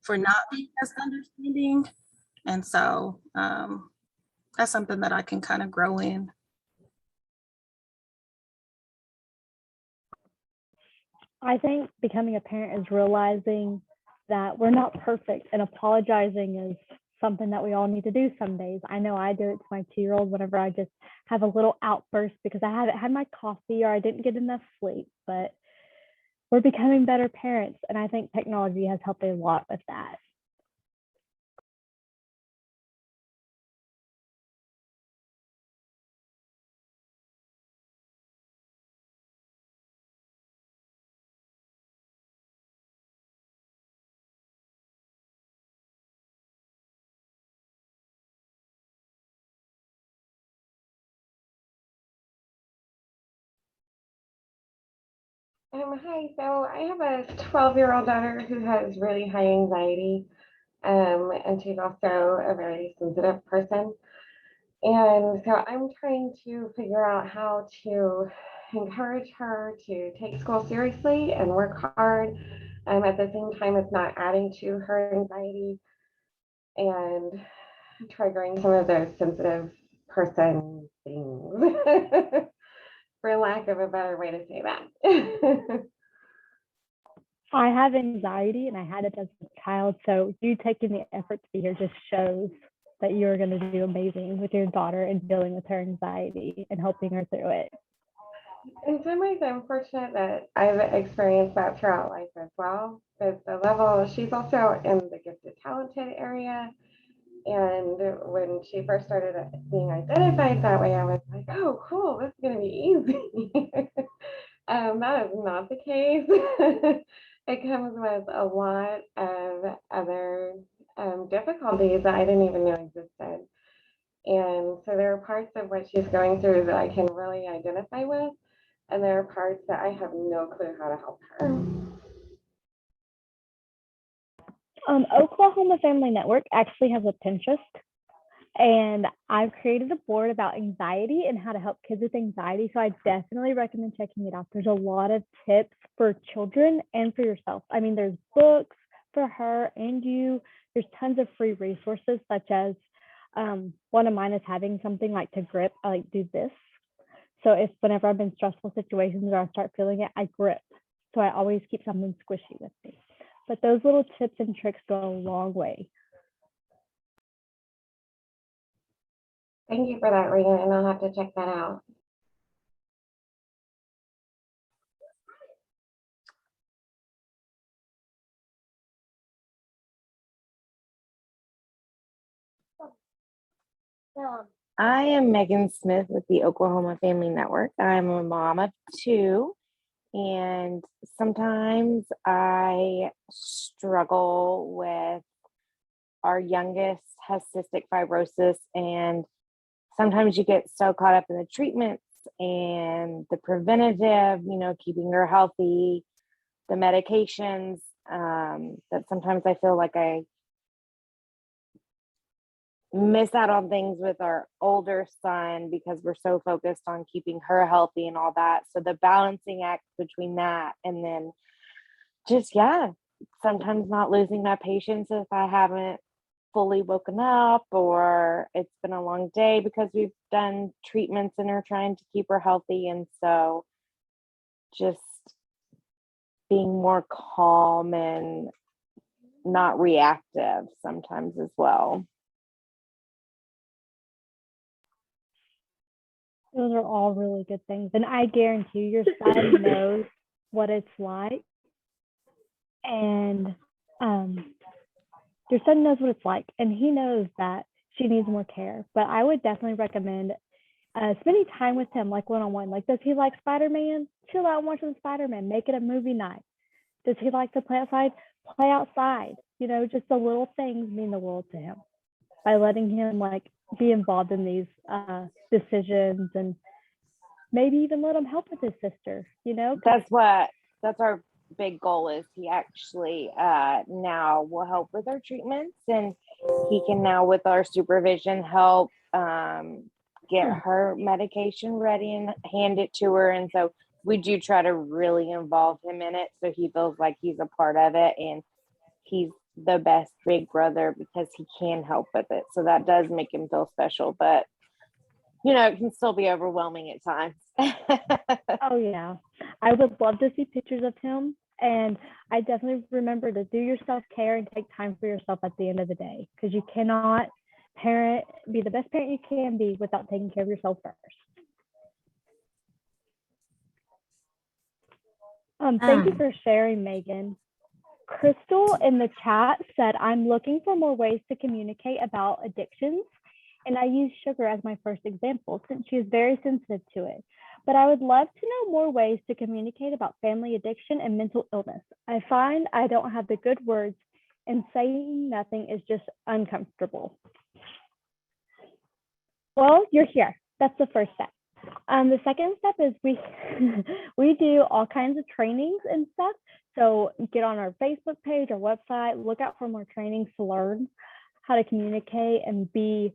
for not being as understanding. And so that's something that I can kind of grow in. I think becoming a parent is realizing that we're not perfect, and apologizing is something that we all need to do some days. I know I do it to my 2-year-old whenever I just have a little outburst because I haven't had my coffee or I didn't get enough sleep, but we're becoming better parents. And I think technology has helped a lot with that. Hi, so I have a 12-year-old daughter who has really high anxiety, and she's also a very sensitive person. And so I'm trying to figure out how to encourage her to take school seriously and work hard. At the same time, it's not adding to her anxiety and triggering some of those sensitive person things, for lack of a better way to say that. I have anxiety and I had it as a child. So you taking the effort to be here just shows that you're going to do amazing with your daughter and dealing with her anxiety and helping her through it. In some ways, I'm fortunate that I've experienced that throughout life as well. But the level, she's also in the gifted talented area. And when she first started being identified that way, I was like, oh, cool, this is going to be easy. That is not the case. It comes with a lot of other difficulties that I didn't even know existed. And so there are parts of what she's going through that I can really identify with. And there are parts that I have no clue how to help her. Oklahoma Family Network actually has a Pinterest, and I've created a board about anxiety and how to help kids with anxiety. So I definitely recommend checking it out. There's a lot of tips for children and for yourself. I mean, there's books for her and you. There's tons of free resources, such as one of mine is having something like to grip. I like do this. So if whenever I'm in stressful situations or I start feeling it, I grip. So I always keep something squishy with me. But those little tips and tricks go a long way. Thank you for that, Regan, and I'll have to check that out. I am Megan Smith with the Oklahoma Family Network. I'm a mom of 2, and sometimes I struggle with our youngest has cystic fibrosis, and sometimes you get so caught up in the treatments and the preventative, keeping her healthy, the medications, that sometimes I feel like I miss out on things with our older son because we're so focused on keeping her healthy and all that. So the balancing act between that and then just, sometimes not losing my patience if I haven't fully woken up or it's been a long day because we've done treatments and are trying to keep her healthy. And so just being more calm and not reactive sometimes as well. Those are all really good things. And I guarantee your son knows what it's like. And your son knows what it's like. And he knows that she needs more care. But I would definitely recommend spending time with him, like one-on-one. Like, does he like Spider-Man? Chill out and watch some Spider-Man. Make it a movie night. Does he like to play outside? Play outside. Just the little things mean the world to him. By letting him be involved in these decisions and maybe even let him help with his sister, That's our big goal is he actually now will help with our treatments, and he can now with our supervision help get her medication ready and hand it to her. And so we do try to really involve him in it so he feels like he's a part of it and he's the best big brother because he can help with it. So that does make him feel special, but it can still be overwhelming at times. Oh yeah, I would love to see pictures of him, and I definitely remember to do your self-care and take time for yourself at the end of the day, because you cannot be the best parent you can be without taking care of yourself first. Thank you for sharing, Megan. Crystal in the chat said, I'm looking for more ways to communicate about addictions, and I use sugar as my first example since she is very sensitive to it. But I would love to know more ways to communicate about family addiction and mental illness. I find I don't have the good words, and saying nothing is just uncomfortable. Well, you're here. That's the first step. The second step is we do all kinds of trainings and stuff. So get on our Facebook page, our website, look out for more trainings to learn how to communicate and be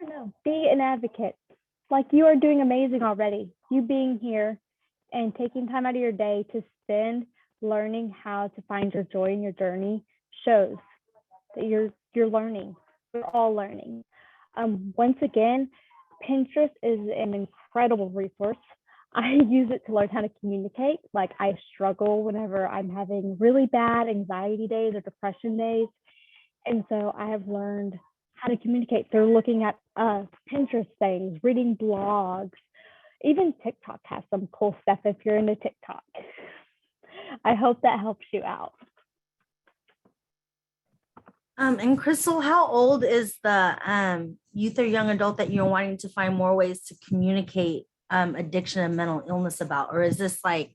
an advocate. Like you are doing amazing already. You being here and taking time out of your day to spend learning how to find your joy in your journey shows that you're learning. We're all learning. Once again, Pinterest is an incredible resource. I use it to learn how to communicate. Like I struggle whenever I'm having really bad anxiety days or depression days. And so I have learned how to communicate through looking at Pinterest things, reading blogs. Even TikTok has some cool stuff if you're into TikTok. I hope that helps you out. And Crystal, how old is the youth or young adult that you're wanting to find more ways to communicate addiction and mental illness about? Or is this like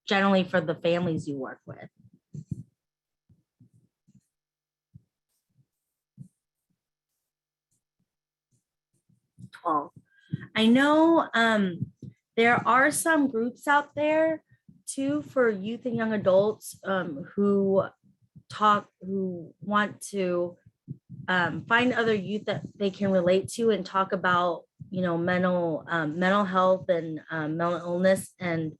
generally for the families you work with? I know there are some groups out there too for youth and young adults who want to find other youth that they can relate to and talk about, mental health and mental illness and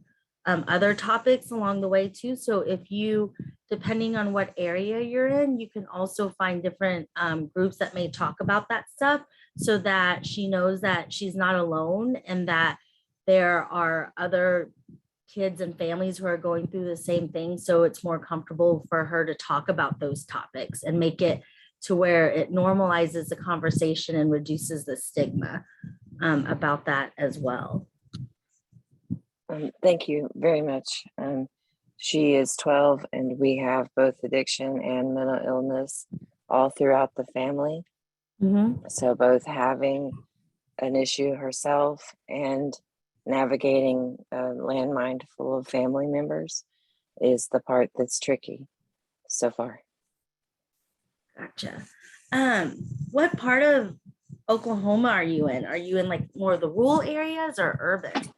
other topics along the way too. So if you, depending on what area you're in, you can also find different groups that may talk about that stuff so that she knows that she's not alone and that there are other kids and families who are going through the same thing. So it's more comfortable for her to talk about those topics and make it to where it normalizes the conversation and reduces the stigma about that as well. Thank you very much. She is 12 and we have both addiction and mental illness all throughout the family. Mm-hmm. So both having an issue herself and navigating a landmine full of family members is the part that's tricky so far. Gotcha. What part of Oklahoma are you in? Are you in like more of the rural areas or urban?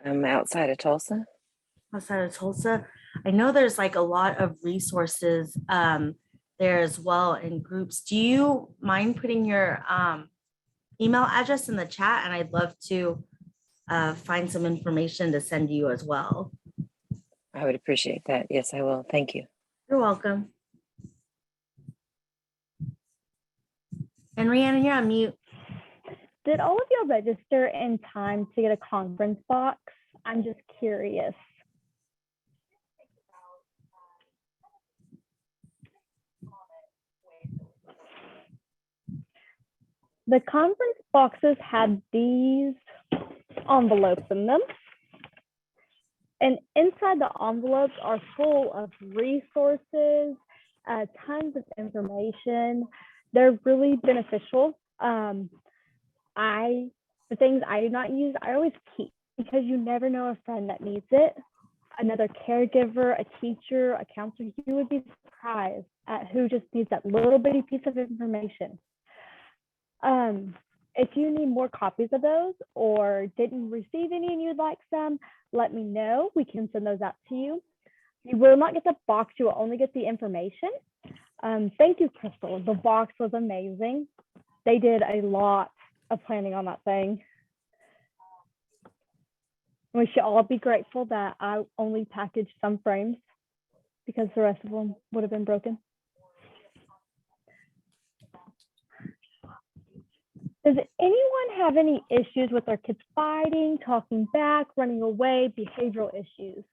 I'm outside of Tulsa. Outside of Tulsa. I know there's like a lot of resources there as well in groups. Do you mind putting your email address in the chat? And I'd love to find some information to send you as well. I would appreciate that. Yes, I will. Thank you. You're welcome. And Rhiannon, you're on mute. Did all of y'all register in time to get a conference box? I'm just curious. The conference boxes had these envelopes in them. And inside the envelopes are full of resources, tons of information. They're really beneficial. The things I do not use, I always keep because you never know a friend that needs it. Another caregiver, a teacher, a counselor, you would be surprised at who just needs that little bitty piece of information. If you need more copies of those or didn't receive any and you'd like some, let me know. We can send those out to you. You will not get the box, you will only get the information. Thank you, Crystal. The box was amazing. They did a lot of planning on that thing. We should all be grateful that I only packaged some frames because the rest of them would have been broken. Does anyone have any issues with their kids fighting, talking back, running away, behavioral issues?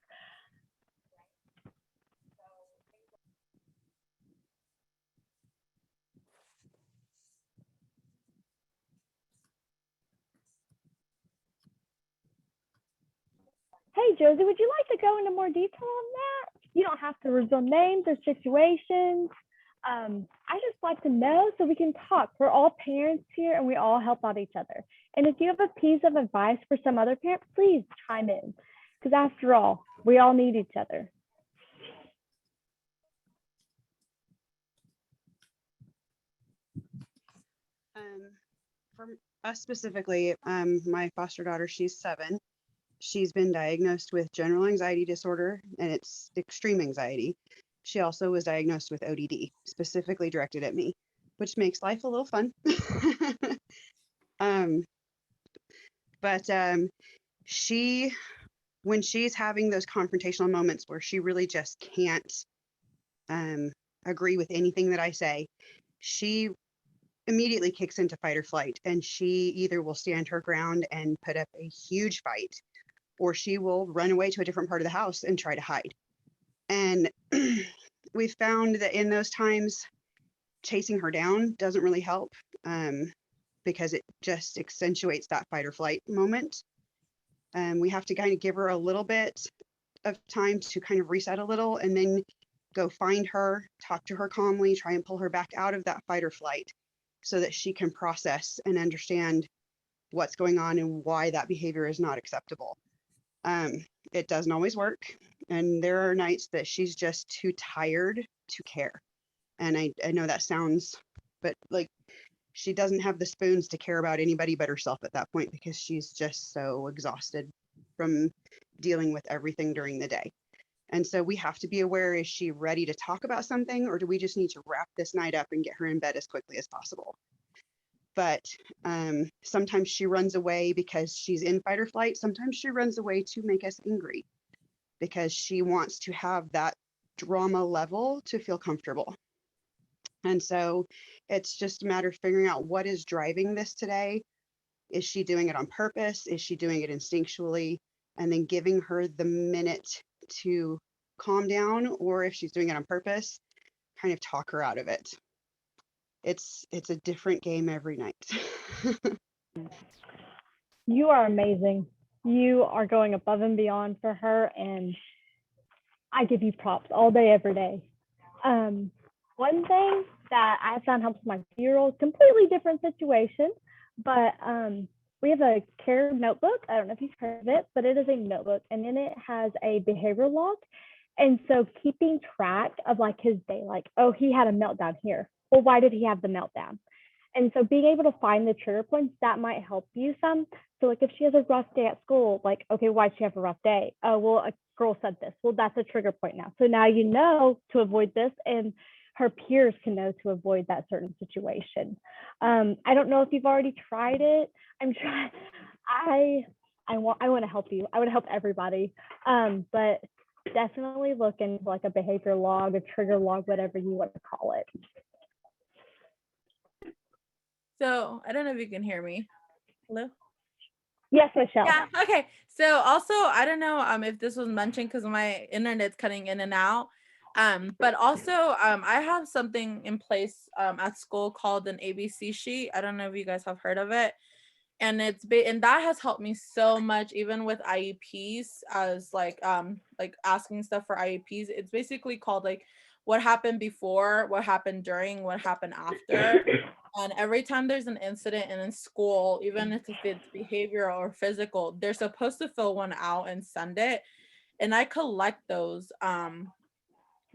Hey, Josie, would you like to go into more detail on that? You don't have to reveal names or situations. I just like to know so we can talk. We're all parents here and we all help out each other. And if you have a piece of advice for some other parent, please chime in. Because after all, we all need each other. For us specifically, my foster daughter, she's 7. She's been diagnosed with general anxiety disorder, and it's extreme anxiety. She also was diagnosed with ODD, specifically directed at me, which makes life a little fun. But when she's having those confrontational moments where she really just can't agree with anything that I say, she immediately kicks into fight or flight, and she either will stand her ground and put up a huge fight, or she will run away to a different part of the house and try to hide. And we found that in those times, chasing her down doesn't really help, because it just accentuates that fight or flight moment. We have to kind of give her a little bit of time to kind of reset a little, and then go find her, talk to her calmly, try and pull her back out of that fight or flight so that she can process and understand what's going on and why that behavior is not acceptable. It doesn't always work, and there are nights that she's just too tired to care. And I know that sounds, but like, she doesn't have the spoons to care about anybody but herself at that point, because she's just so exhausted from dealing with everything during the day. And so we have to be aware, is she ready to talk about something, or do we just need to wrap this night up and get her in bed as quickly as possible? But sometimes she runs away because she's in fight or flight. Sometimes she runs away to make us angry because she wants to have that drama level to feel comfortable. And so it's just a matter of figuring out what is driving this today. Is she doing it on purpose? Is she doing it instinctually? And then giving her the minute to calm down, or if she's doing it on purpose, kind of talk her out of it. It's a different game every night. You are amazing. You are going above and beyond for her, and I give you props all day, every day. One thing that I found helps my 2-year-old, completely different situation, but we have a care notebook. I don't know if you've heard of it, but it is a notebook, and in it has a behavior log. And so keeping track of like his day, like, oh, he had a meltdown here. Well, why did he have the meltdown? And so being able to find the trigger points, that might help you some. So like if she has a rough day at school, like, okay, why'd she have a rough day? Oh, well, a girl said this. Well, that's a trigger point now. So now you know to avoid this, and her peers can know to avoid that certain situation. I don't know if you've already tried it. I'm trying. I want to help you. I want to help everybody. But definitely look into like a behavior log, a trigger log, whatever you want to call it. So I don't know if you can hear me. Hello? Yes, Michelle. Yeah, okay. So also, I don't know if this was mentioned because my internet's cutting in and out. But also I have something in place at school called an ABC sheet. I don't know if you guys have heard of it. And and that has helped me so much, even with IEPs, as like asking stuff for IEPs. It's basically called like what happened before, what happened during, what happened after. And every time there's an incident in school, even if it's behavioral or physical, they're supposed to fill one out and send it. And I collect those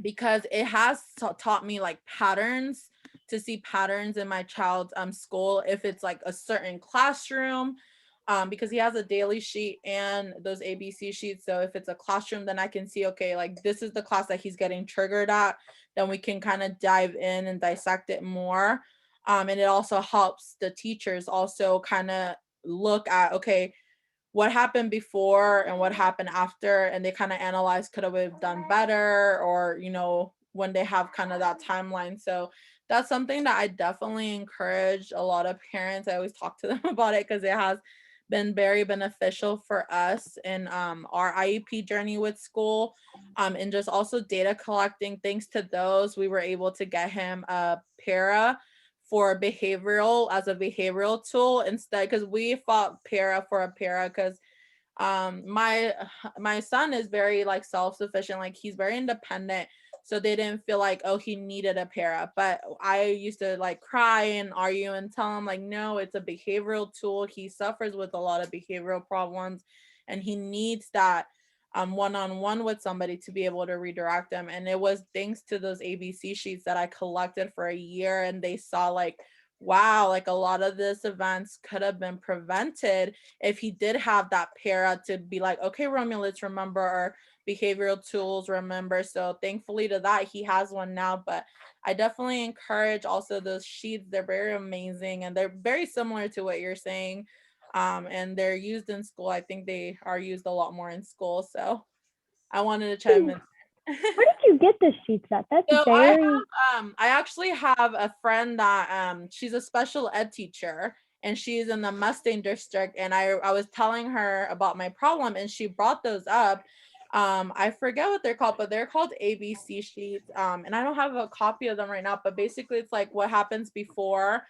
because it has taught me like patterns, to see patterns in my child's school, if it's like a certain classroom, because he has a daily sheet and those ABC sheets. So if it's a classroom, then I can see, okay, like this is the class that he's getting triggered at, then we can kind of dive in and dissect it more. And it also helps the teachers also kind of look at, okay, what happened before and what happened after, and they kind of analyze could have we done better, or when they have kind of that timeline. So that's something that I definitely encourage a lot of parents. I always talk to them about it because it has been very beneficial for us in our IEP journey with school, and just also data collecting. Thanks to those, we were able to get him a para for behavioral, as a behavioral tool instead, because we fought para for a para because my son is very like self-sufficient, like he's very independent, so they didn't feel like, oh, he needed a para. But I used to like cry and argue and tell him like, no, it's a behavioral tool. He suffers with a lot of behavioral problems and he needs that one-on-one with somebody to be able to redirect them. And it was thanks to those ABC sheets that I collected for a year, and they saw like, wow, like a lot of this events could have been prevented if he did have that para to be like, okay, Romeo, let's remember our behavioral tools, remember. So thankfully to that, he has one now. But I definitely encourage also those sheets. They're very amazing and they're very similar to what you're saying. And they're used in school. I think they are used a lot more in school. So I wanted to chime in. Where did you get the sheets at? That's So very I actually have a friend that she's a special ed teacher and she's in the Mustang district, and I was telling her about my problem and she brought those up. I forget what they're called, but they're called ABC sheets. And I don't have a copy of them right now, but basically it's like what happens before,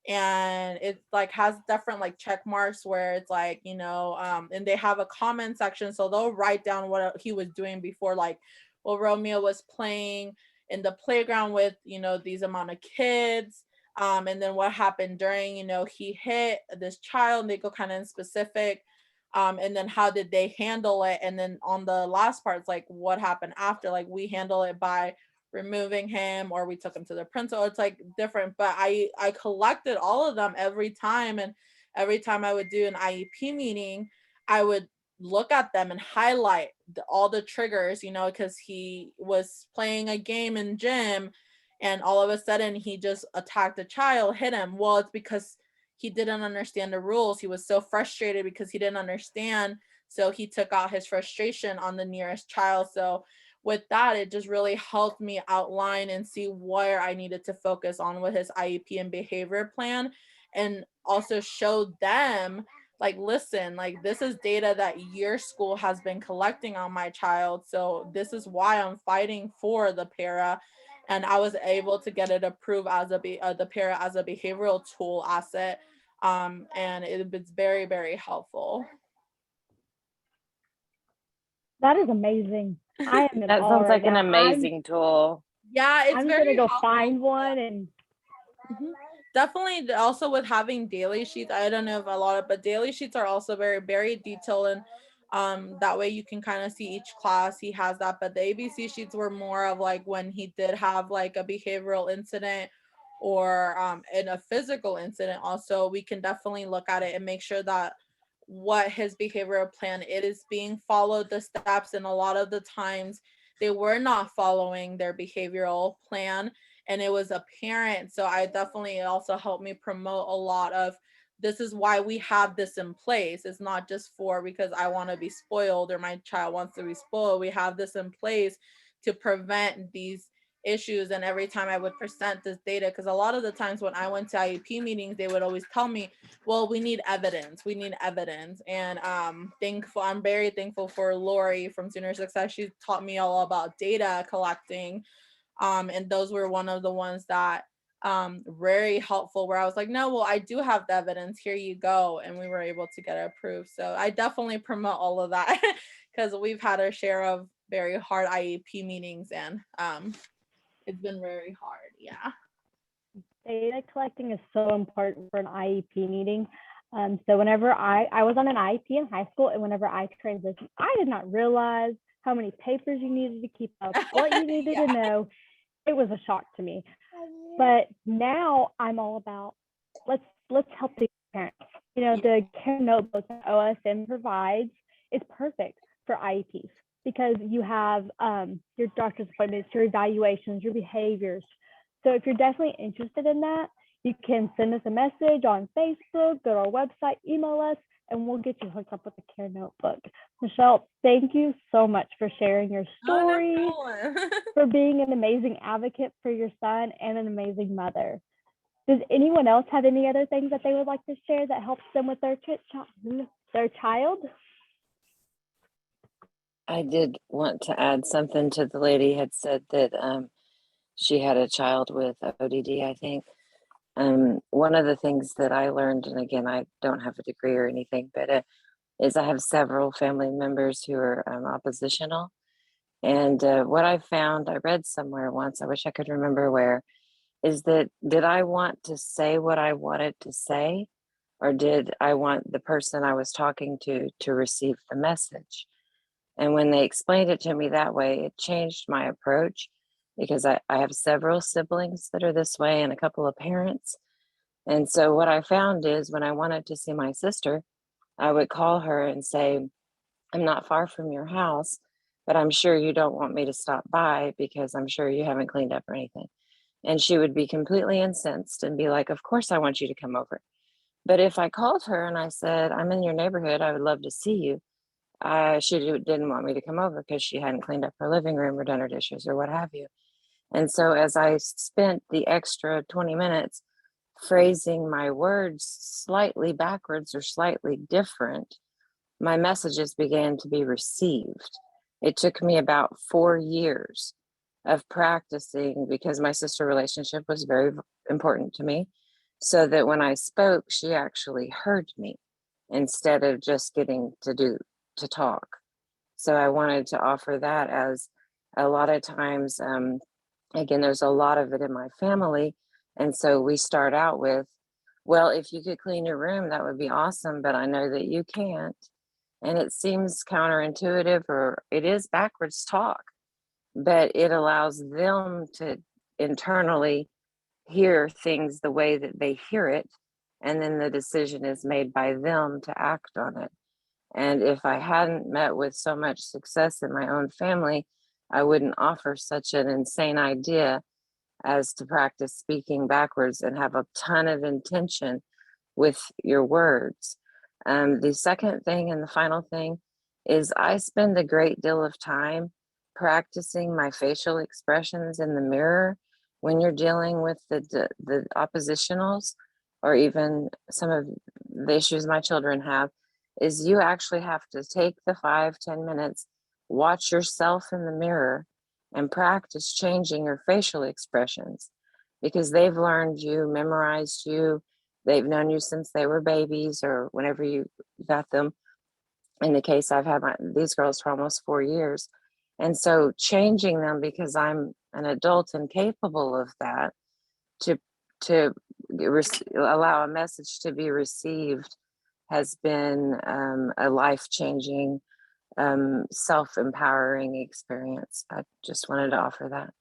and it like has different like check marks where it's like, and they have a comment section, so they'll write down what he was doing before, like, well, Romeo was playing in the playground with, these amount of kids. And then what happened during, he hit this child, and they go kind of in specific. And then how did they handle it? And then on the last part, it's like what happened after, like we handle it by removing him or we took him to the principal. It's like different, but I collected all of them every time. And every time I would do an IEP meeting, I would look at them and highlight all the triggers, because he was playing a game in gym and all of a sudden he just attacked a child, hit him. Well, it's because he didn't understand the rules. He was so frustrated because he didn't understand. So he took out his frustration on the nearest child. So with that, it just really helped me outline and see where I needed to focus on with his IEP and behavior plan, and also show them like, listen, like this is data that your school has been collecting on my child. So this is why I'm fighting for the para. And I was able to get it approved as the para as a behavioral tool asset. And it's very, very helpful. that is amazing. I am in That awe sounds right like an now. amazing tool. Yeah, it's I'm very gonna go helpful. find one and Definitely also with having daily sheets. I don't know if a lot of, but daily sheets are also very, very detailed, and that way you can kind of see each class. He has that, but the ABC sheets were more of like when he did have like a behavioral incident or in a physical incident. Also, we can definitely look at it and make sure that what his behavioral plan it is being followed, the steps, and a lot of the times they were not following their behavioral plan and it was apparent. So I definitely also helped me promote a lot of this is why we have this in place. It's not just for because I want to be spoiled or my child wants to be spoiled. We have this in place to prevent these issues. And every time I would present this data, because a lot of the times when I went to IEP meetings, they would always tell me, well, we need evidence. We need evidence. And I'm very thankful for Lori from Sooner Success. She taught me all about data collecting. And those were one of the ones that very helpful where I was like, no, well, I do have the evidence. Here you go. And we were able to get it approved. So I definitely promote all of that because we've had our share of very hard IEP meetings and it's been very hard. Yeah. data collecting is so important for an IEP meeting. So whenever I was on an IEP in high school, and whenever I transitioned, I did not realize how many papers you needed to keep up, what you needed to know. It was a shock to me. But now I'm all about let's help the parents. The care notebook that OSM provides is perfect for IEPs because you have your doctor's appointments, your evaluations, your behaviors. So if you're definitely interested in that, you can send us a message on Facebook, go to our website, email us, and we'll get you hooked up with the Care Notebook. Michelle, thank you so much for sharing your story, Oh, no. for being an amazing advocate for your son and an amazing mother. Does anyone else have any other things that they would like to share that helps them with their child? I did want to add something to the lady had said that she had a child with ODD, I think. One of the things that I learned, and again, I don't have a degree or anything, but is I have several family members who are oppositional. And what I found, I read somewhere once, I wish I could remember where, is that did I want to say what I wanted to say, or did I want the person I was talking to receive the message? And when they explained it to me that way, it changed my approach, because I have several siblings that are this way and a couple of parents. And so what I found is when I wanted to see my sister, I would call her and say, I'm not far from your house, but I'm sure you don't want me to stop by because I'm sure you haven't cleaned up or anything. And she would be completely incensed and be like, of course I want you to come over. But if I called her and I said, I'm in your neighborhood, I would love to see you, she didn't want me to come over because she hadn't cleaned up her living room or done her dishes or what have you. And so as I spent the extra 20 minutes phrasing my words slightly backwards or slightly different, my messages began to be received. It took me about 4 years of practicing, because my sister relationship was very important to me, so that when I spoke, she actually heard me instead of just getting to talk. So I wanted to offer that, as a lot of times, again, there's a lot of it in my family. And so we start out with, well, if you could clean your room, that would be awesome, but I know that you can't. And it seems counterintuitive, or it is backwards talk, but it allows them to internally hear things the way that they hear it. And then the decision is made by them to act on it. And if I hadn't met with so much success in my own family, I wouldn't offer such an insane idea as to practice speaking backwards and have a ton of intention with your words. The second thing and the final thing is I spend a great deal of time practicing my facial expressions in the mirror when you're dealing with the oppositionals, or even some of the issues my children have. Is you actually have to take the 5-10 minutes, watch yourself in the mirror, and practice changing your facial expressions, because they've learned you, memorized you, they've known you since they were babies or whenever you got them. In the case, I've had these girls for almost 4 years. And so changing them, because I'm an adult and capable of that, to allow a message to be received, has been a life-changing, self-empowering experience. I just wanted to offer that.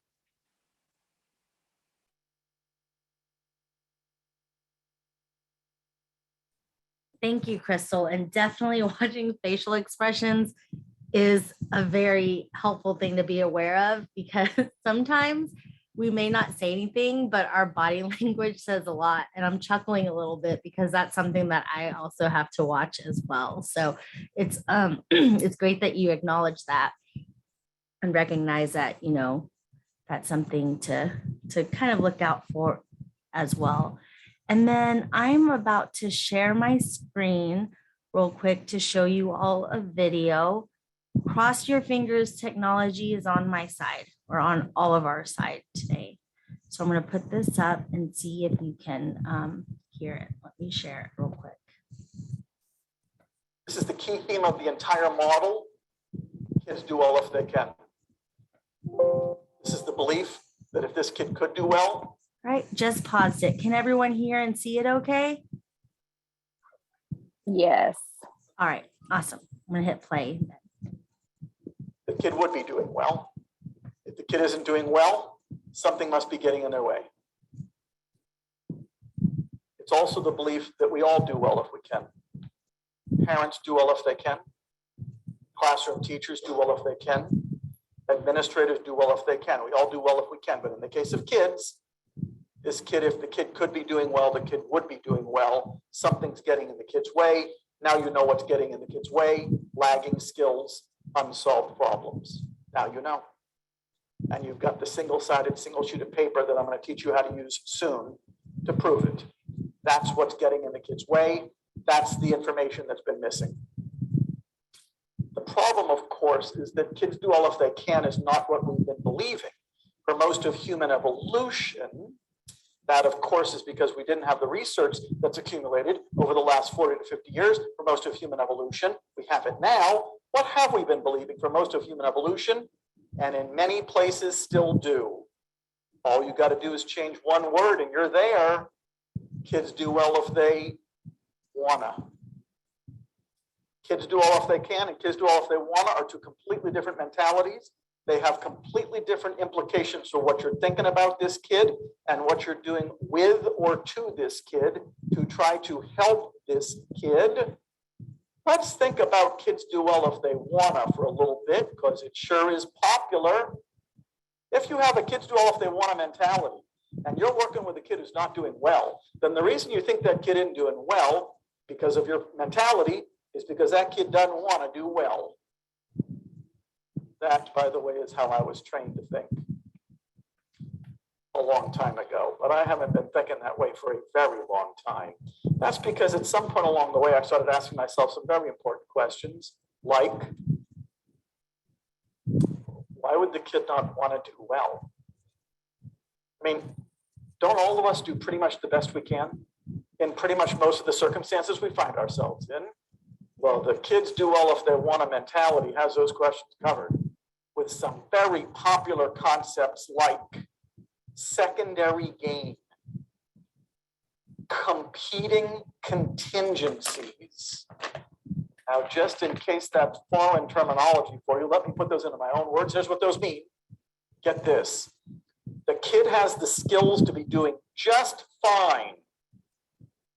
Thank you, Crystal. And definitely watching facial expressions is a very helpful thing to be aware of, because sometimes we may not say anything, but our body language says a lot. And I'm chuckling a little bit because that's something that I also have to watch as well. So it's it's great that you acknowledge that and recognize that, you know, that's something to kind of look out for as well. And then I'm about to share my screen real quick to show you all a video. Cross your fingers, technology is on my side, or on all of our side today. So I'm going to put this up and see if you can hear it. Let me share it real quick. This is the key theme of the entire model. Kids do well if they can. This is the belief that if this kid could do well. Right, just paused it. Can everyone hear and see it okay? Yes. All right, awesome. I'm going to hit play. The kid would be doing well. If the kid isn't doing well, something must be getting in their way. It's also the belief that we all do well if we can. Parents do well if they can. Classroom teachers do well if they can. Administrators do well if they can. We all do well if we can. But in the case of kids, this kid, if the kid could be doing well, the kid would be doing well. Something's getting in the kid's way. Now you know what's getting in the kid's way, lagging skills, unsolved problems. Now you know. And you've got the single-sided, single sheet of paper that I'm going to teach you how to use soon to prove it. That's what's getting in the kid's way. That's the information that's been missing. The problem, of course, is that kids do all if they can is not what we've been believing. For most of human evolution, that, of course, is because we didn't have the research that's accumulated over the last 40 to 50 years for most of human evolution. We have it now. What have we been believing for most of human evolution? And in many places still do. All you got to do is change one word and you're there. Kids do well if they wanna. Kids do all if they can and kids do all if they wanna are two completely different mentalities. They have completely different implications for what you're thinking about this kid and what you're doing with or to this kid to try to help this kid. Let's think about kids do well if they wanna for a little bit, because it sure is popular. If you have a kids do well if they wanna mentality and you're working with a kid who's not doing well, then the reason you think that kid isn't doing well because of your mentality is because that kid doesn't wanna do well. That, by the way, is how I was trained to think a long time ago, but I haven't been thinking that way for a very long time. That's because at some point along the way, I started asking myself some very important questions, like, why would the kid not want to do well? I mean, don't all of us do pretty much the best we can in pretty much most of the circumstances we find ourselves in? Well, the kids do well if they want a mentality has those questions covered with some very popular concepts like secondary gain, competing contingencies. Now, just in case that's foreign terminology for you, let me put those into my own words. Here's what those mean. Get this. The kid has the skills to be doing just fine,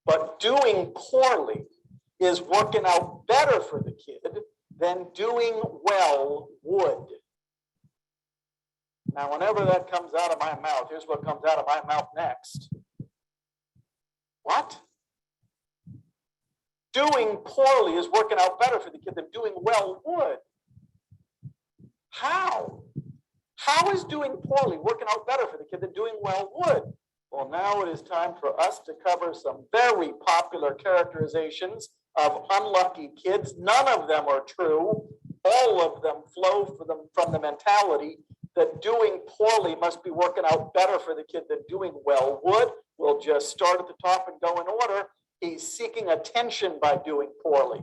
but doing poorly is working out better for the kid than doing well would. Now, whenever that comes out of my mouth, here's what comes out of my mouth next. What? Doing poorly is working out better for the kid than doing well would. How? How is doing poorly working out better for the kid than doing well would? Well, now it is time for us to cover some very popular characterizations of unlucky kids. None of them are true. All of them flow from the mentality that doing poorly must be working out better for the kid than doing well would. We'll just start at the top and go in order. He's seeking attention by doing poorly.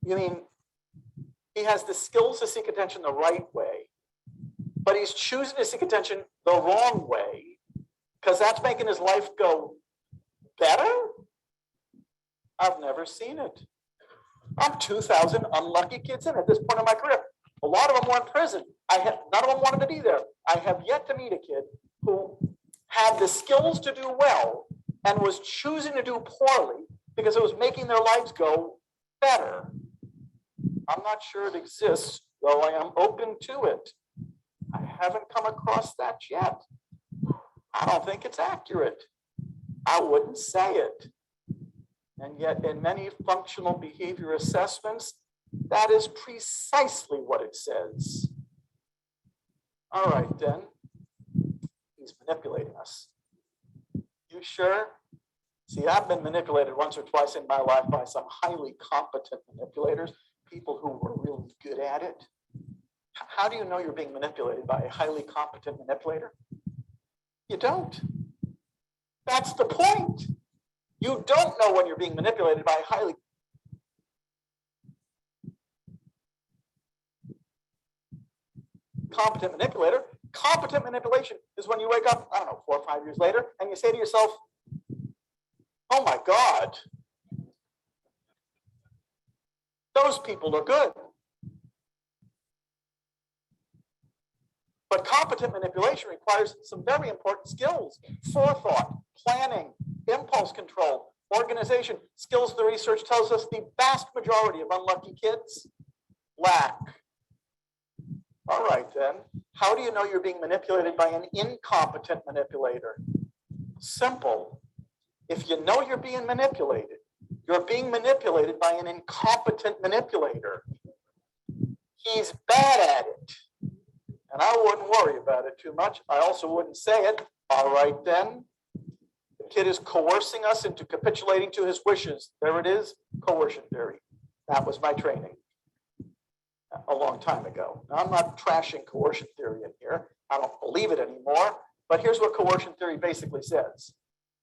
You mean he has the skills to seek attention the right way, but he's choosing to seek attention the wrong way because that's making his life go better? I've never seen it. I'm 2,000 unlucky kids in at this point in my career. A lot of them were in prison. None of them wanted to be there. I have yet to meet a kid who had the skills to do well and was choosing to do poorly because it was making their lives go better. I'm not sure it exists, though I am open to it. I haven't come across that yet. I don't think it's accurate. I wouldn't say it. And yet in many functional behavior assessments, that is precisely what it says. All right, then. He's manipulating us. You sure? See, I've been manipulated once or twice in my life by some highly competent manipulators, people who were really good at it. How do you know you're being manipulated by a highly competent manipulator? You don't. That's the point. You don't know when you're being manipulated by a highly competent manipulator. Competent manipulation is when you wake up, I don't know, 4 or 5 years later, and you say to yourself, oh my God, those people are good. But competent manipulation requires some very important skills: forethought, planning, impulse control, organization, skills the research tells us the vast majority of unlucky kids lack. All right, then, how do you know you're being manipulated by an incompetent manipulator? Simple. If you know you're being manipulated, You're being manipulated by an incompetent manipulator. He's bad at it. And I wouldn't worry about it too much. I also wouldn't say it. All right, then. The kid is coercing us into capitulating to his wishes. There it is, coercion theory. That was my training a long time ago. Now, I'm not trashing coercion theory in here. I don't believe it anymore. But here's what coercion theory basically says.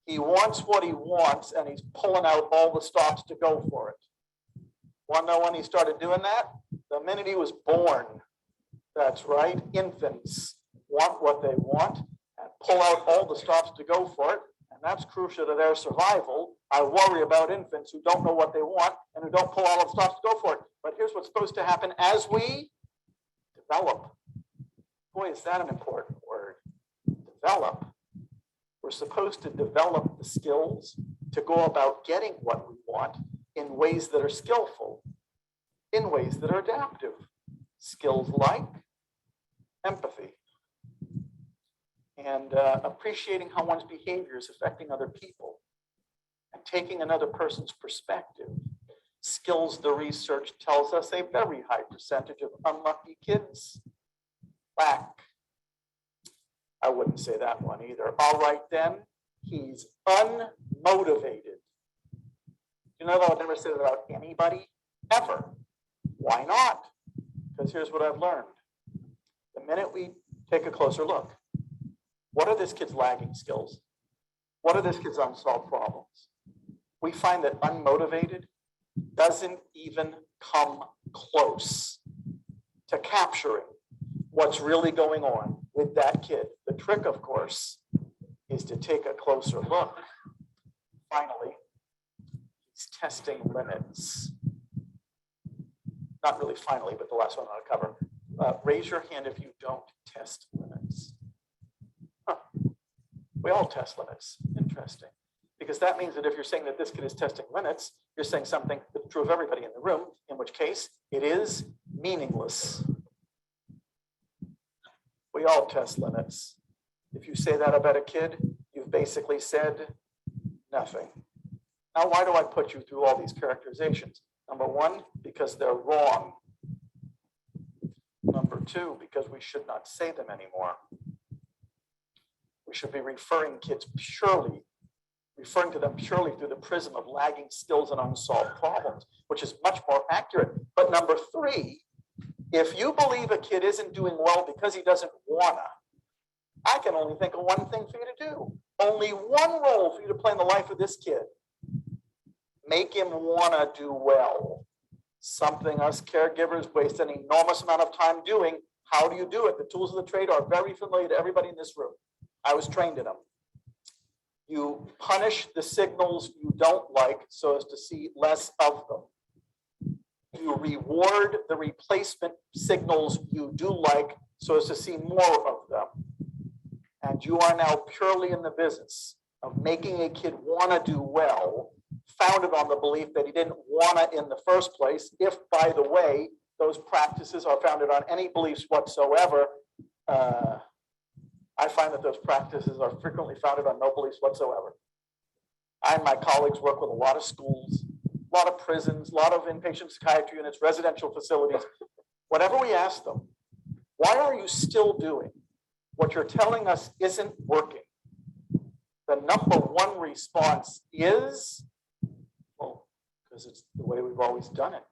He wants what he wants, and he's pulling out all the stops to go for it. Want to know when he started doing that? The minute he was born. That's right. Infants want what they want and pull out all the stops to go for it. And that's crucial to their survival. I worry about infants who don't know what they want and who don't pull all the stops to go for it. But here's what's supposed to happen as we develop. Boy, is that an important word. Develop. We're supposed to develop the skills to go about getting what we want in ways that are skillful, in ways that are adaptive. Skills like empathy and appreciating how one's behavior is affecting other people and taking another person's perspective. Skills the research tells us a very high percentage of unlucky kids lack. I wouldn't say that one either. All right, then, he's unmotivated. You know, I would never say that about anybody, ever. Why not? Because here's what I've learned. The minute we take a closer look, what are this kid's lagging skills? What are this kid's unsolved problems? We find that unmotivated doesn't even come close to capturing what's really going on with that kid. The trick, of course, is to take a closer look. Finally, he's testing limits. Not really finally, but the last one I'll cover. Raise your hand if you don't test limits. Huh. We all test limits. Interesting. Because that means that if you're saying that this kid is testing limits, you're saying something that's true of everybody in the room, in which case it is meaningless. We all test limits. If you say that about a kid, you've basically said nothing. Now, why do I put you through all these characterizations? Number one, because they're wrong. Number two, because we should not say them anymore. We should be referring to them purely through the prism of lagging skills and unsolved problems, which is much more accurate. But number three, if you believe a kid isn't doing well because he doesn't wanna, I can only think of one thing for you to do. Only one role for you to play in the life of this kid. Make him wanna do well. Something us caregivers waste an enormous amount of time doing. How do you do it? The tools of the trade are very familiar to everybody in this room. I was trained in them. You punish the signals you don't like so as to see less of them. You reward the replacement signals you do like so as to see more of them. And you are now purely in the business of making a kid want to do well, founded on the belief that he didn't want to in the first place. If, by the way, those practices are founded on any beliefs whatsoever, I find that those practices are frequently founded on no beliefs whatsoever. I and my colleagues work with a lot of schools, a lot of prisons, a lot of inpatient psychiatry units, residential facilities. Whenever we ask them, why are you still doing what you're telling us isn't working? The number one response is, well, because it's the way we've always done it.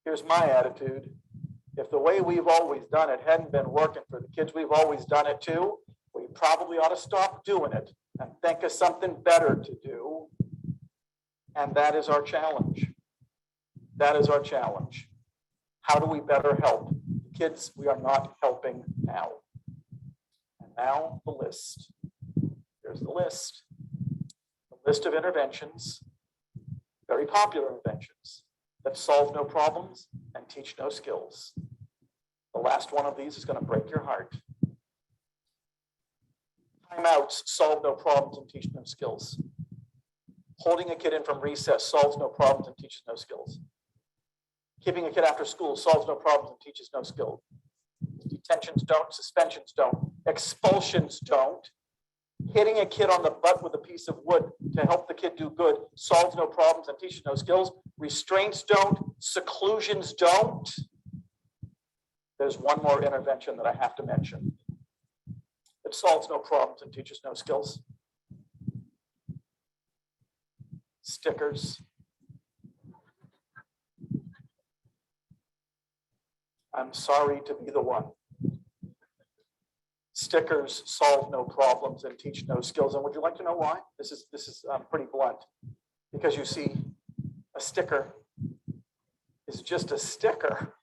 Here's my attitude. If the way we've always done it hadn't been working for the kids we've always done it to, we probably ought to stop doing it and think of something better to do. And that is our challenge. That is our challenge. How do we better help the kids we are not helping now? And now the list. Here's the list. The list of interventions, very popular interventions that solve no problems and teach no skills. The last one of these is going to break your heart. Timeouts solve no problems and teach no skills. Holding a kid in from recess solves no problems and teaches no skills. Keeping a kid after school solves no problems and teaches no skill. Detentions don't, suspensions don't, expulsions don't. Hitting a kid on the butt with a piece of wood to help the kid do good solves no problems and teaches no skills. Restraints don't, seclusions don't. There's one more intervention that I have to mention. It solves no problems and teaches no skills. Stickers. I'm sorry to be the one. Stickers solve no problems and teach no skills. And would you like to know why? This is pretty blunt. Because you see, a sticker is just a sticker.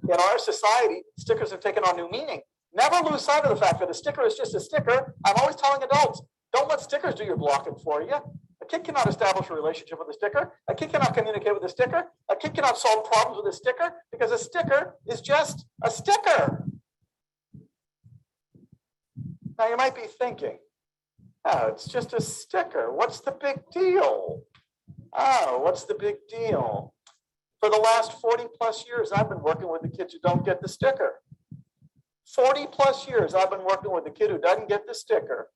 In our society, stickers have taken on new meaning. Never lose sight of the fact that a sticker is just a sticker. I'm always telling adults, don't let stickers do your blocking for you. A kid cannot establish a relationship with a sticker. A kid cannot communicate with a sticker. A kid cannot solve problems with a sticker because a sticker is just a sticker. Now you might be thinking, oh, it's just a sticker. What's the big deal? Oh, what's the big deal? For the last 40 plus years, I've been working with the kids who don't get the sticker. 40 plus years, I've been working with a kid who doesn't get the sticker.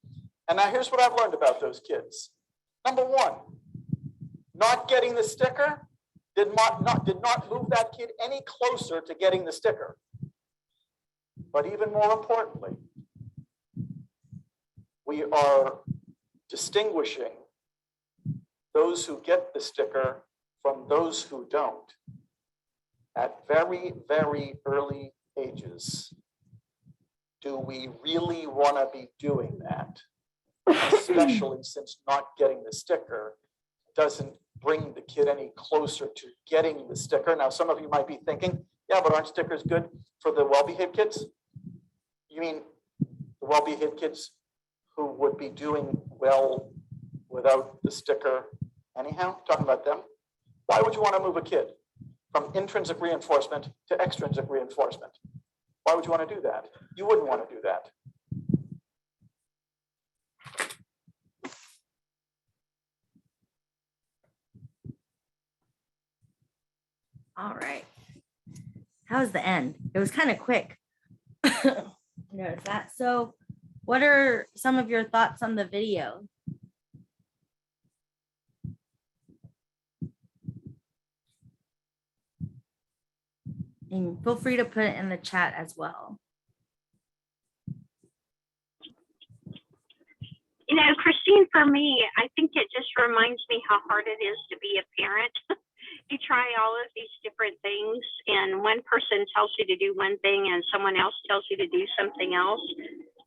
And now here's what I've learned about those kids. Number one, not getting the sticker did not move that kid any closer to getting the sticker. But even more importantly, we are distinguishing those who get the sticker from those who don't at very, very early ages. Do we really want to be doing that? Especially since not getting the sticker doesn't bring the kid any closer to getting the sticker. Now, some of you might be thinking, yeah, but aren't stickers good for the well-behaved kids? You mean the well-behaved kids who would be doing well without the sticker anyhow? Talking about them. Why would you want to move a kid from intrinsic reinforcement to extrinsic reinforcement? Why would you want to do that? You wouldn't want to do that. All right. How was the end? It was kind of quick. Notice that. So what are some of your thoughts on the video? And feel free to put it in the chat as well. You know, Christine, for me, I think it just reminds me how hard it is to be a parent. You try all of these different things, and one person tells you to do one thing and someone else tells you to do something else.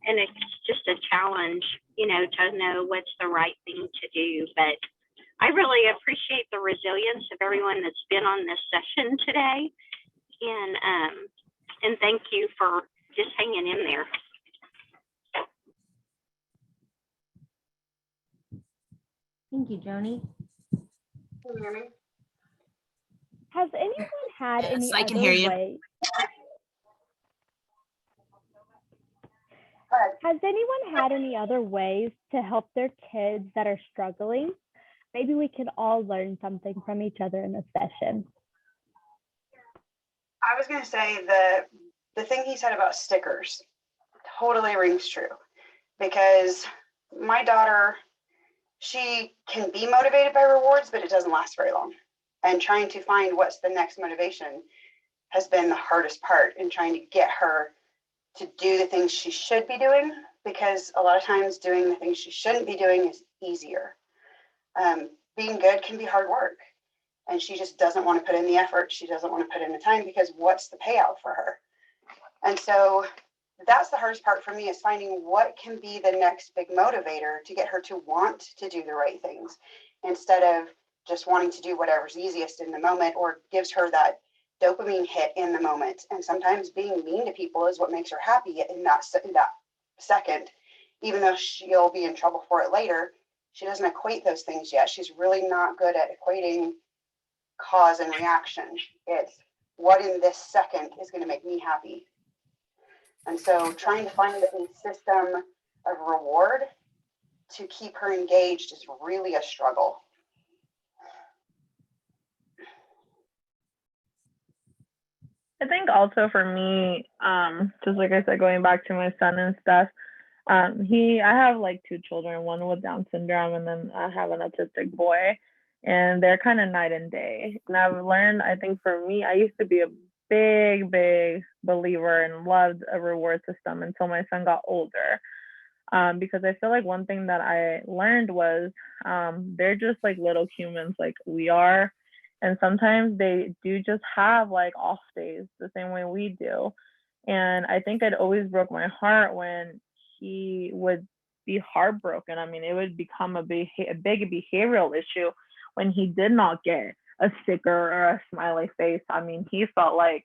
And it's just a challenge, you know, to know what's the right thing to do. But I really appreciate the resilience of everyone that's been on this session today. And thank you for just hanging in there. Thank you, Joni. Can you hear me? Has anyone had Yes, any I can other hear you. way? Has anyone had any other ways to help their kids that are struggling? Maybe we can all learn something from each other in this session. I was going to say the thing he said about stickers totally rings true, because my daughter, she can be motivated by rewards, but it doesn't last very long. And trying to find what's the next motivation has been the hardest part in trying to get her to do the things she should be doing, because a lot of times doing the things she shouldn't be doing is easier. Being good can be hard work, and she just doesn't want to put in the effort. She doesn't want to put in the time, because what's the payout for her? And so that's the hardest part for me, is finding what can be the next big motivator to get her to want to do the right things, instead of just wanting to do whatever's easiest in the moment or gives her that dopamine hit in the moment. And sometimes being mean to people is what makes her happy in that second, even though she'll be in trouble for it later. She doesn't equate those things yet. She's really not good at equating cause and reaction. It's what in this second is going to make me happy. And so trying to find a system of reward to keep her engaged is really a struggle. I think also for me, just like I said, going back to my son and stuff, I have like two children, one with Down syndrome, and then I have an autistic boy, and they're kind of night and day. And I've learned, I think for me, I used to be a big believer and loved a reward system until my son got older. Because I feel like one thing that I learned was they're just like little humans like we are. And sometimes they do just have like off days the same way we do. And I think it always broke my heart when he would be heartbroken. I mean, it would become a big behavioral issue when he did not get a sticker or a smiley face. I mean, he felt like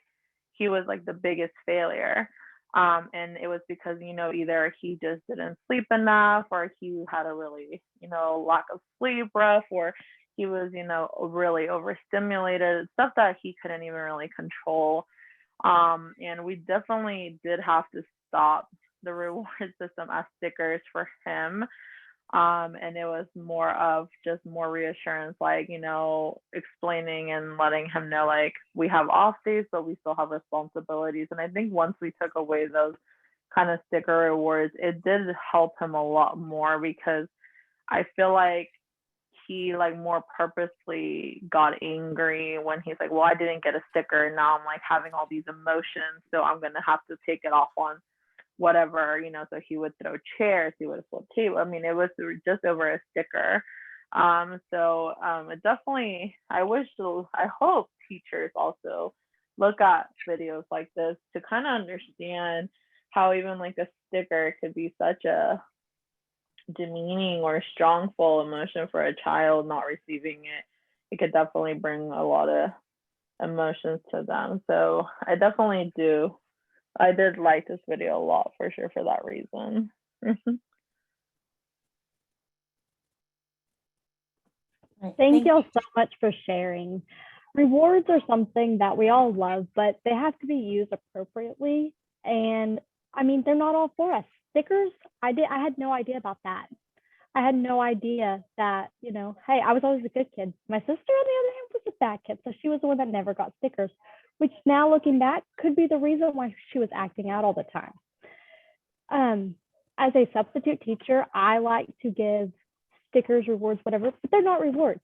he was like the biggest failure. And it was because, either he just didn't sleep enough, or he had a really, lack of sleep rough, or he was, really overstimulated, stuff that he couldn't even really control. And we definitely did have to stop the reward system as stickers for him. And it was more of just more reassurance, like, explaining and letting him know, like, we have off days, but we still have responsibilities. And I think once we took away those kind of sticker rewards, it did help him a lot more, because I feel like he like more purposely got angry when he's like, well, I didn't get a sticker. Now I'm like having all these emotions, so I'm going to have to take it off on whatever, so he would throw chairs, he would flip table. I mean, it was just over a sticker. It definitely, I hope teachers also look at videos like this to kind of understand how even like a sticker could be such a demeaning or strongful emotion for a child not receiving it. It could definitely bring a lot of emotions to them. So I did like this video a lot for sure for that reason. Thank y'all so much for sharing. Rewards are something that we all love, but they have to be used appropriately. And I mean, they're not all for us. Stickers, I had no idea about that. I had no idea that, hey, I was always a good kid. My sister, on the other hand, was a bad kid. So she was the one that never got stickers, which now looking back could be the reason why she was acting out all the time. As a substitute teacher, I like to give stickers, rewards, whatever, but they're not rewards.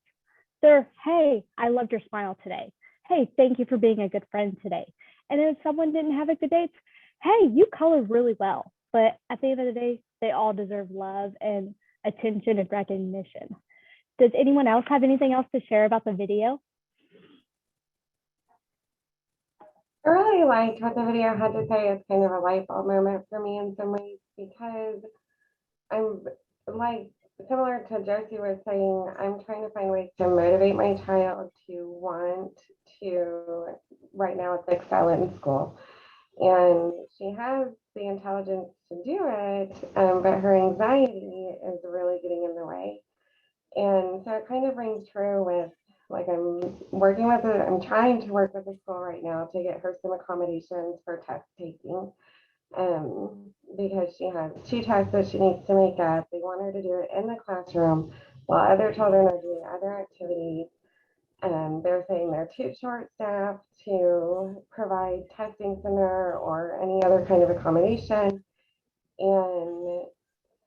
They're, hey, I loved your smile today. Hey, thank you for being a good friend today. And if someone didn't have a good day, it's, hey, you colored really well. But at the end of the day, they all deserve love and attention and recognition. Does anyone else have anything else to share about the video? I really liked what the video had to say. It's kind of a light bulb moment for me in some ways, because I'm like, similar to Josie was saying, I'm trying to find ways to motivate my child to want to, right now it's excel in school. And she has the intelligence to do it, but her anxiety is really getting in the way. And so it kind of rings true with, like, I'm trying to work with the school right now to get her some accommodations for test taking. Because she has 2 tests that she needs to make up. They want her to do it in the classroom while other children are doing other activities. They're saying they're too short-staffed to provide testing center or any other kind of accommodation. And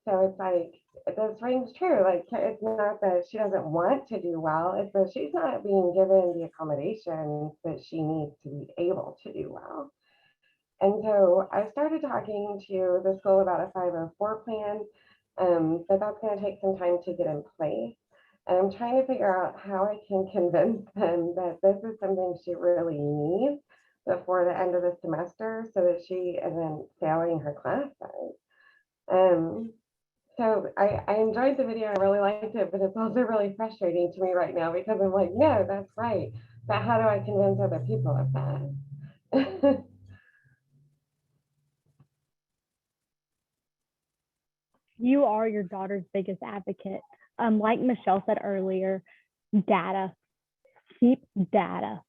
so it's like, this rings true. Like, it's not that she doesn't want to do well, it's that she's not being given the accommodations that she needs to be able to do well. And so I started talking to the school about a 504 plan, but that's going to take some time to get in place. And I'm trying to figure out how I can convince them that this is something she really needs before the end of the semester, so that she isn't failing her classes. So I enjoyed the video. I really liked it, but it's also really frustrating to me right now, because I'm like, no, that's right. But how do I convince other people of that? You are your daughter's biggest advocate. Like Michelle said earlier, data. Keep data.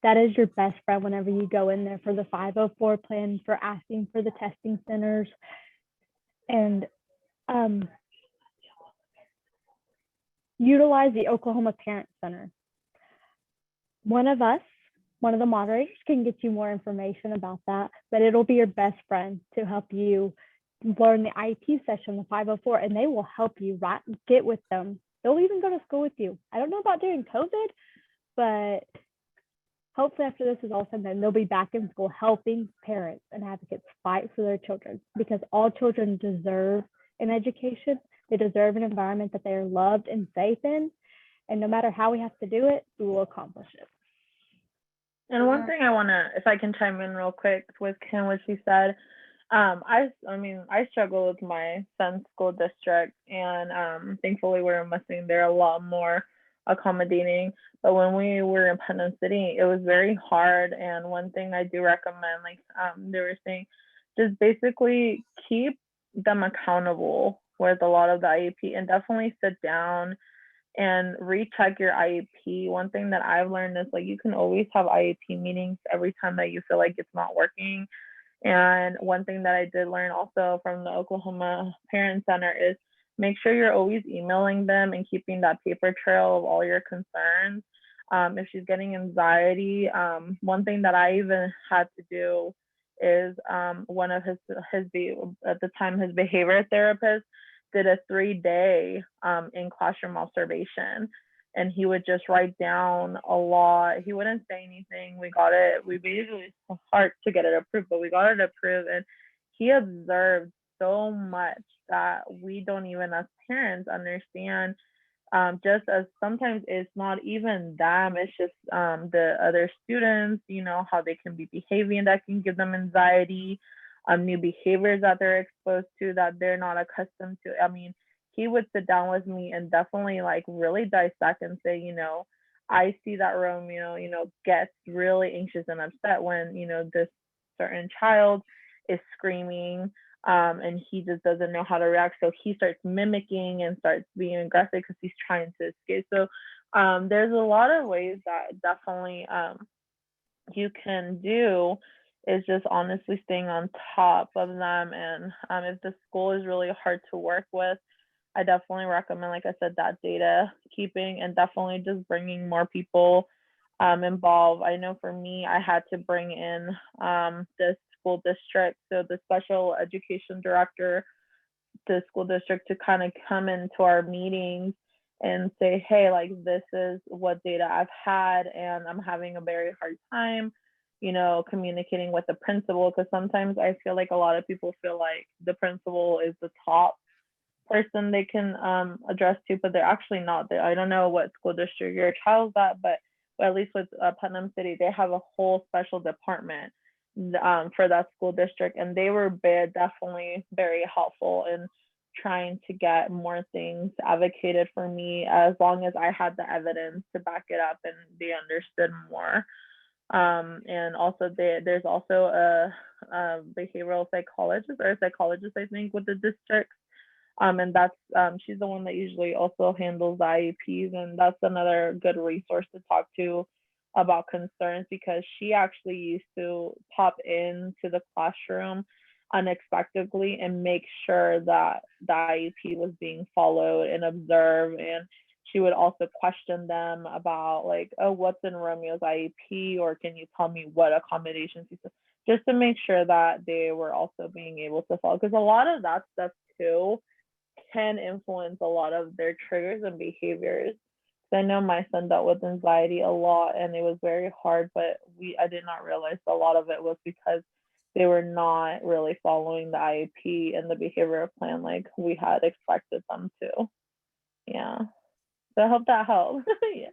That is your best friend whenever you go in there for the 504 plan, for asking for the testing centers. And utilize the Oklahoma Parent Center. One of the moderators can get you more information about that, but it'll be your best friend to help you learn the IEP session, the 504, and they will help you get with them. They'll even go to school with you. I don't know about during COVID, but hopefully after this is all said, then they'll be back in school helping parents and advocates fight for their children, because all children deserve an education. They deserve an environment that they are loved and safe in. And no matter how we have to do it, we will accomplish it. And one thing I want to, if I can chime in real quick with Kim, what she said, I mean, I struggle with my son's school district, and thankfully we're in Mustang, they're a lot more accommodating. But when we were in Putnam City, it was very hard. And one thing I do recommend, like they were saying, just basically keep them accountable with a lot of the IEP, and definitely sit down and recheck your IEP. One thing that I've learned is, like, you can always have IEP meetings every time that you feel like it's not working. And one thing that I did learn also from the Oklahoma Parent Center is make sure you're always emailing them and keeping that paper trail of all your concerns. If she's getting anxiety, one thing that I even had to do is one of his at the time, his behavior therapist did a 3-day in classroom observation, and he would just write down a lot. He wouldn't say anything. We basically, it's hard to get it approved, but we got it approved, and he observed so much that we don't even as parents understand. Just as sometimes it's not even them, it's just the other students, you know, how they can be behaving that can give them anxiety, new behaviors that they're exposed to that they're not accustomed to. I mean, he would sit down with me and definitely like really dissect and say, you know, I see that Romeo, you know, gets really anxious and upset when, you know, this certain child is screaming, and he just doesn't know how to react. So he starts mimicking and starts being aggressive because he's trying to escape. So there's a lot of ways that definitely you can do, is just honestly staying on top of them. And if the school is really hard to work with, I definitely recommend, like I said, that data keeping, and definitely just bringing more people involved. I know for me, I had to bring in the school district, so the special education director, the school district, to kind of come into our meetings and say, hey, like, this is what data I've had, and I'm having a very hard time, you know, communicating with the principal, because sometimes I feel like a lot of people feel like the principal is the top person they can address to, but they're actually not. I don't know what school district your child's at, but at least with Putnam City, they have a whole special department for that school district, and they were definitely very helpful in trying to get more things advocated for me, as long as I had the evidence to back it up and they understood more. And also there's also a behavioral psychologist, or a psychologist, I think, with the district. And that's she's the one that usually also handles the IEPs, and that's another good resource to talk to about concerns, because she actually used to pop into the classroom unexpectedly and make sure that the IEP was being followed and observed. And she would also question them about, like, oh, what's in Romeo's IEP, or can you tell me what accommodations you took, just to make sure that they were also being able to follow, because a lot of that stuff too can influence a lot of their triggers and behaviors. I know my son dealt with anxiety a lot, and it was very hard, but I did not realize a lot of it was because they were not really following the IEP and the behavioral plan like we had expected them to. Yeah. So I hope that helps. Yeah.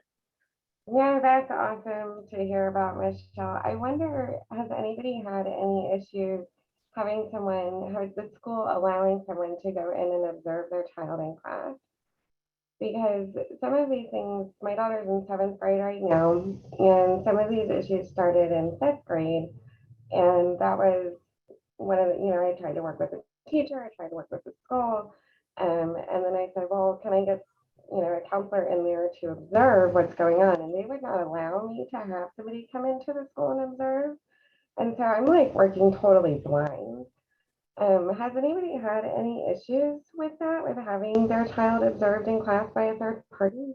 Yeah, that's awesome to hear about, Michelle. I wonder, has anybody had any issues having someone, has the school allowing someone to go in and observe their child in class? Because some of these things, my daughter's in 7th grade right now, and some of these issues started in 5th grade. And that was one of the, I tried to work with the teacher, I tried to work with the school. And then I said, well, can I get, a counselor in there to observe what's going on? And they would not allow me to have somebody come into the school and observe. And so I'm like working totally blind. Has anybody had any issues with that, with having their child observed in class by a third party?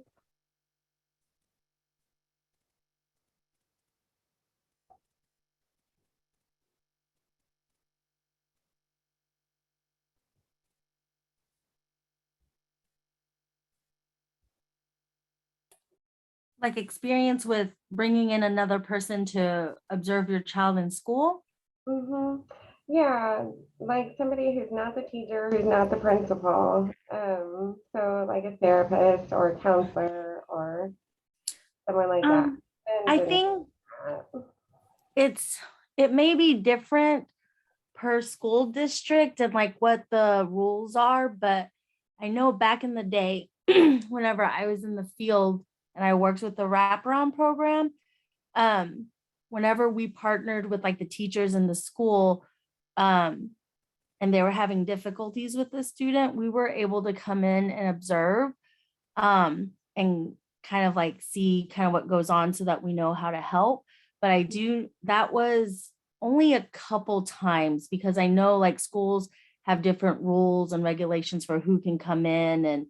like experience with bringing in another person to observe your child in school? Yeah, like somebody who's not the teacher, who's not the principal. So like a therapist or a counselor or someone like that. I think it may be different per school district and like what the rules are, but I know back in the day, whenever I was in the field and I worked with the wraparound program, whenever we partnered with like the teachers in the school, and they were having difficulties with the student, we were able to come in and observe, and kind of like see kind of what goes on so that we know how to help. But that was only a couple times, because I know like schools have different rules and regulations for who can come in, and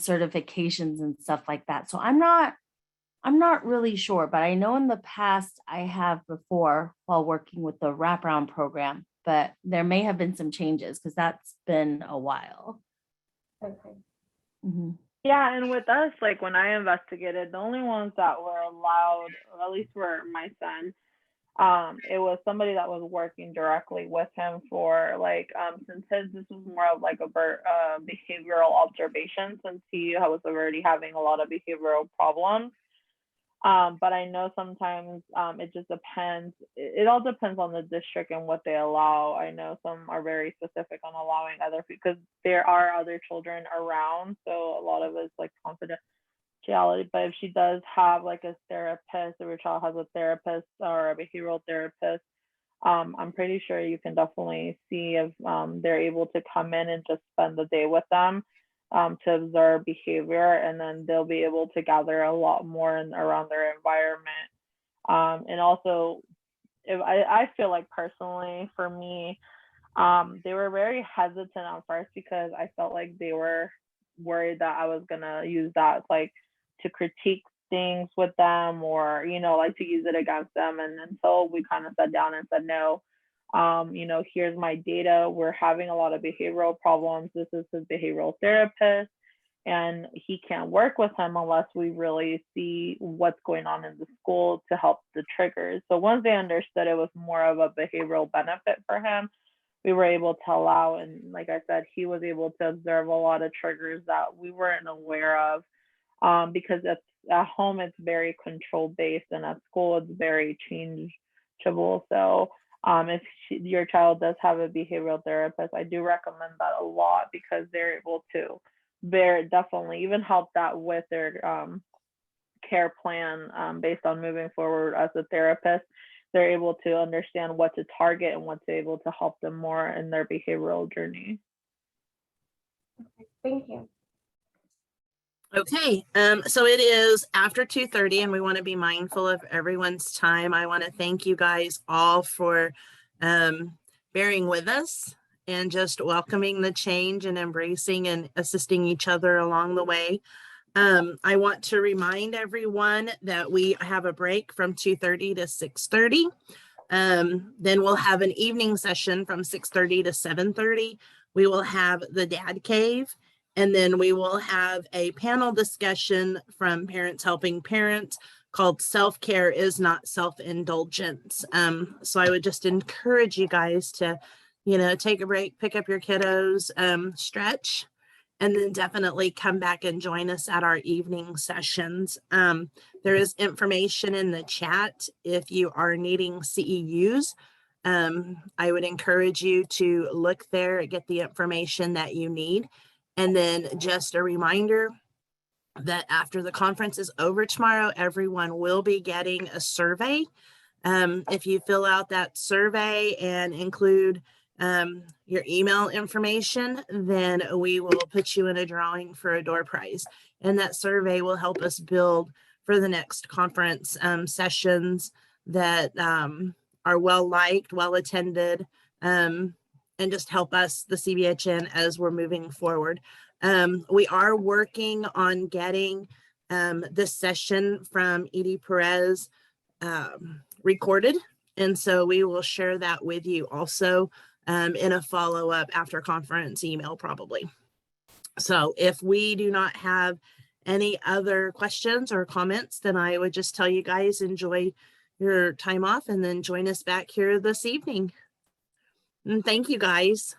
certifications and stuff like that. So I'm not really sure, but I know in the past I have before while working with the wraparound program, but there may have been some changes because that's been a while. Okay. Yeah, and with us, like when I investigated, the only ones that were allowed, or at least for my son, it was somebody that was working directly with him for like, since this was more of like a behavioral observation, since he was already having a lot of behavioral problems. But I know sometimes it just depends. It all depends on the district and what they allow. I know some are very specific on allowing other, because there are other children around. So a lot of it's like confidentiality. But if she does have like a therapist, or your child has a therapist or a behavioral therapist, I'm pretty sure you can definitely see if they're able to come in and just spend the day with them. To observe behavior, and then they'll be able to gather a lot more around their environment. And also, if I feel like personally for me, they were very hesitant at first, because I felt like they were worried that I was gonna use that like to critique things with them, or like to use it against them. And until we kind of sat down and said, no, here's my data. We're having a lot of behavioral problems. This is his behavioral therapist, and he can't work with him unless we really see what's going on in the school to help the triggers. So once they understood it was more of a behavioral benefit for him, we were able to allow, and like I said, he was able to observe a lot of triggers that we weren't aware of, because at home it's very control based, and at school it's very changeable. So if your child does have a behavioral therapist, I do recommend that a lot, because they're able to definitely even help that with their care plan, based on moving forward as a therapist. They're able to understand what to target and what's able to help them more in their behavioral journey. Okay, thank you. Okay, so it is after 2:30 and we want to be mindful of everyone's time. I want to thank you guys all for bearing with us and just welcoming the change and embracing and assisting each other along the way. I want to remind everyone that we have a break from 2:30 to 6:30. Then we'll have an evening session from 6:30 to 7:30. We will have the Dad Cave. And then we will have a panel discussion from Parents Helping Parents called Self-Care is Not Self-Indulgence. So I would just encourage you guys to, take a break, pick up your kiddos, stretch, and then definitely come back and join us at our evening sessions. There is information in the chat if you are needing CEUs. I would encourage you to look there, get the information that you need. And then just a reminder that after the conference is over tomorrow, everyone will be getting a survey. If you fill out that survey and include your email information, then we will put you in a drawing for a door prize. And that survey will help us build for the next conference sessions that are well liked, well attended, and just help us, the CBHN, as we're moving forward. We are working on getting this session from Edie Perez recorded. And so we will share that with you also in a follow-up after conference email probably. So if we do not have any other questions or comments, then I would just tell you guys enjoy your time off and then join us back here this evening. And thank you guys.